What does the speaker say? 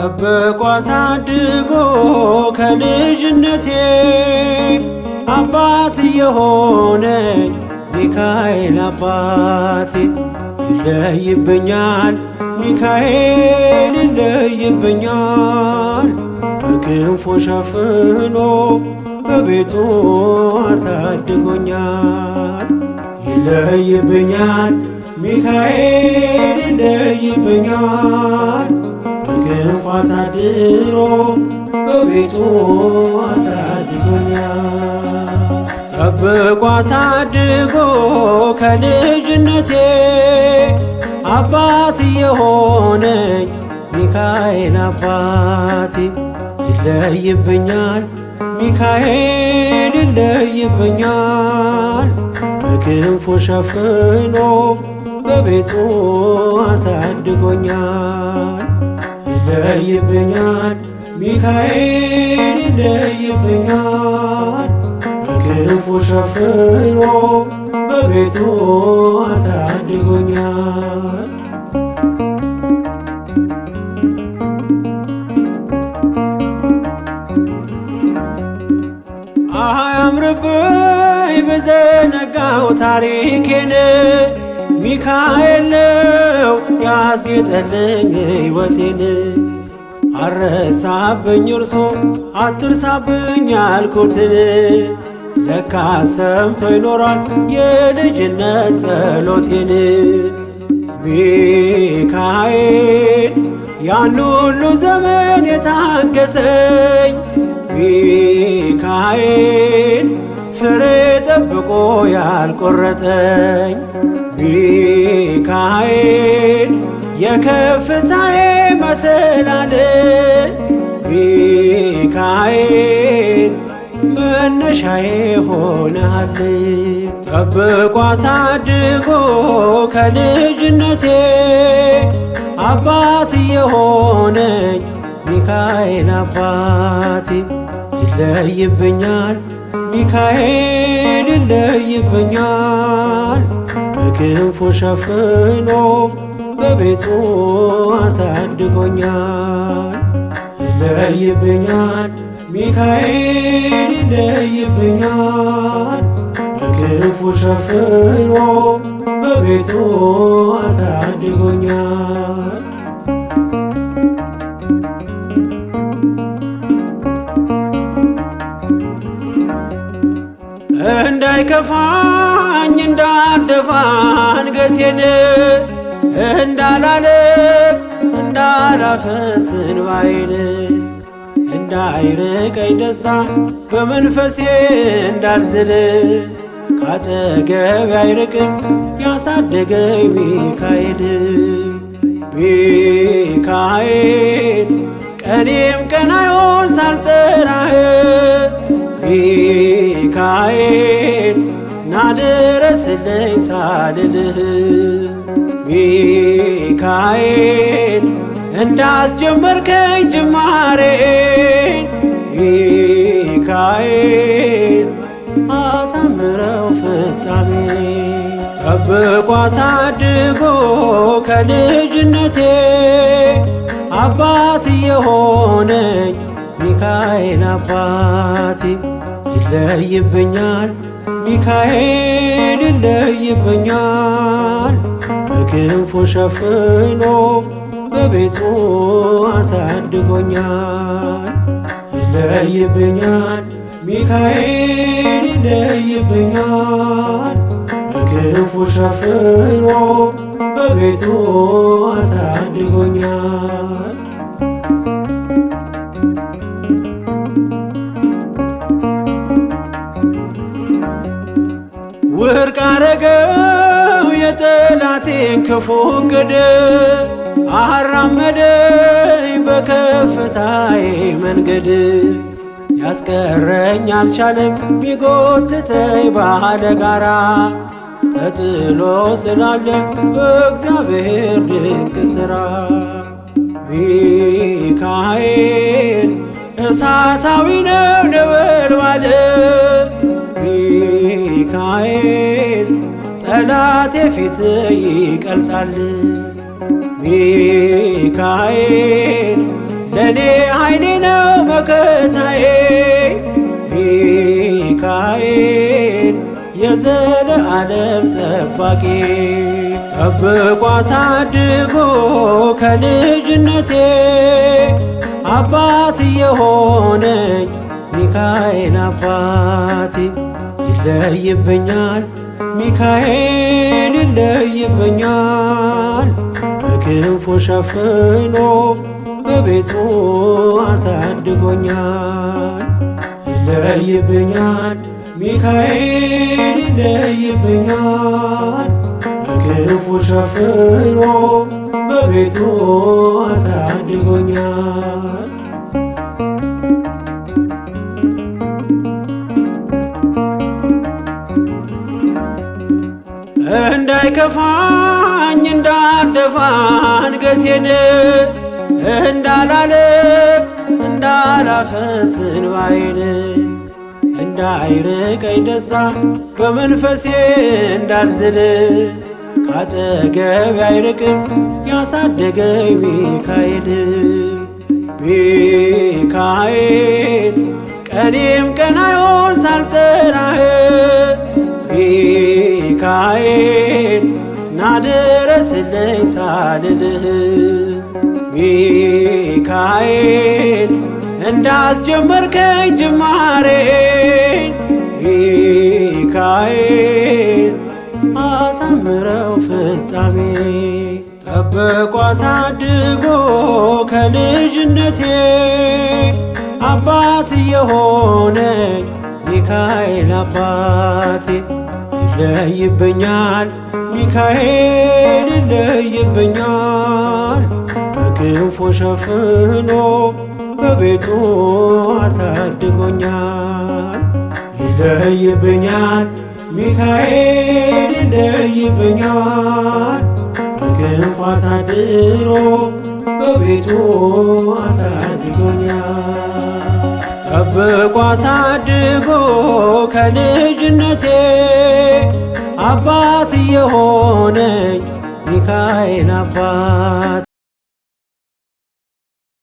ጠብቆ አሳድጎ ከልጅነቴ አባት የሆነኝ ሚካኤል አባቴ ይለይብኛል ሚካኤል ይለይብኛል በክንፉ ሸፍኖ በቤቱ አሳድጎኛል። ይለይብኛል ሚካኤል ይለይብኛል በክንፉ አሳድሮ በቤቱ አሳድጎኛል። ጠብቆ አሳድጎ ከልጅነቴ አባት የሆነኝ ሚካኤል አባቴ ይለይብኛል ሚካኤል ይለይብኛል በክንፉ ሸፍኖ በቤቱ አሳድጎኛል። ይለይብኛል ሚካኤል ይለይብኛል በክንፉ ሸፍኖ በቤቱ አሳድጎኛል። አያምርብኝ በዘነጋው ታሪኬን ሚካኤል ነው ያስጌጠልኝ ሕይወቴን። አረሳብኝ እርሶ አትርሳብኝ ያልኩትን ለካ ሰምቶ ይኖራል የልጅነት ጸሎቴን። ሚካኤል ያን ሁሉ ዘመን የታገሰኝ ሚካኤል ፍሬ ጠብቆ ያልቆረጠኝ ሚካኤል የከፍታዬ መሰላል ሚካኤል መነሻዬ ሆነሃል። ጠብቆ አሳድጎ ከልጅነቴ አባት የሆነኝ ሚካኤል አባቴ ይለይብኛል ሚካኤል ይለይብኛል በክንፉ ሸፍኖ በቤቱ አሳድጎኛል። ይለይብኛል ሚካኤል ይለይብኛል በክንፉ ሸፍኖ በቤቱ አሳድጎኛል። እንዳይከፋኝ እንዳልደፋ አንገቴን እንዳላለቅስ እንዳላፈስ እንባዬን እንዳይርቀኝ ደስታ በመንፈሴ እንዳልዝል ካጠገቤ አይርቅም ያሳደገኝ ሚካኤል። ሚካኤል ቀኔም ቀን አይሆን ሳልጠራህ ሚካኤል ናድረስልኝ ሳልልህ ሚካኤል እንዳስጀመርከኝ ጅማሬን ሚካኤል አሳምረው ፍጻሜ። ጠብቆ አሳድጎ ከልጅነቴ አባት የሆነኝ ሚካኤል አባቴ ይለይብኛል ሚካኤል ይለይብኛል በክንፉ ሸፍኖ በቤቱ አሳድጎኛል። ይለይብኛል ሚካኤል ይለይብኛል በክንፉ ሸፍኖ በቤቱ አሳድጎኛል። ወርቅ አረገው የጠላቴን ክፉ ዕቅድ አራመደኝ በከፍታዬ መንገድ። ያስቀረኝ አልቻለም ሚጎትተኝ ባለ ጋራ ተጥሎ ስላለ በእግዚአብሔር ድንቅ ሥራ። ሚካኤል እሳታዊ ነው ነበልባል ሚካኤል ጠላቴ ፊት ይቀልጣል። ሚካኤል ለእኔ ኃይሌ ነው መከታዬ። ሚካኤል የዘለዓለም ጠባቂ ጠብቆ አሳድጎ ከልጅነቴ አባት የሆነኝ ሚካኤል አባቴ ይለይብኛል ሚካኤል ይለይብኛል በክንፉ ሸፍኖ በቤቱ አሳድጎኛል። ይለይብኛል ሚካኤል ይለይብኛል በክንፉ ሸፍኖ በቤቱ አሳድጎኛል። እንዳይከፋኝ እንዳልደፋ አንገቴን እንዳላለቅስ እንዳላፈስ እንባዬን እንዳይርቀኝ ደስታ በመንፈሴ እንዳልዝል ካጠገቤ አይርቅም ያሳደገኝ ሚካኤል። ሚካኤል ቀኔም ቀን አይሆን ሳልጠራህ ሚካኤል ናድረስልኝ ሳልልህ ሚካኤል እንዳስጀመርከኝ ጅማሬን ሚካኤል አሳምረው ፍጻሜ ጠብቆ አሳድጎ ከልጅነቴ አባት የሆነኝ ሚካኤል አባቴ ይለይብኛል ሚካኤል ይለይብኛል በክንፉ ሸፍኖ በቤቱ አሳድጎኛል። ይለይብኛል ሚካኤል ይለይብኛል በክንፉ አሳድሮ በቤቱ አሳድጎኛል። ጠብቆ አሳድጎ ከልጅነቴ አባት የሆነኝ ሚካኤል አባት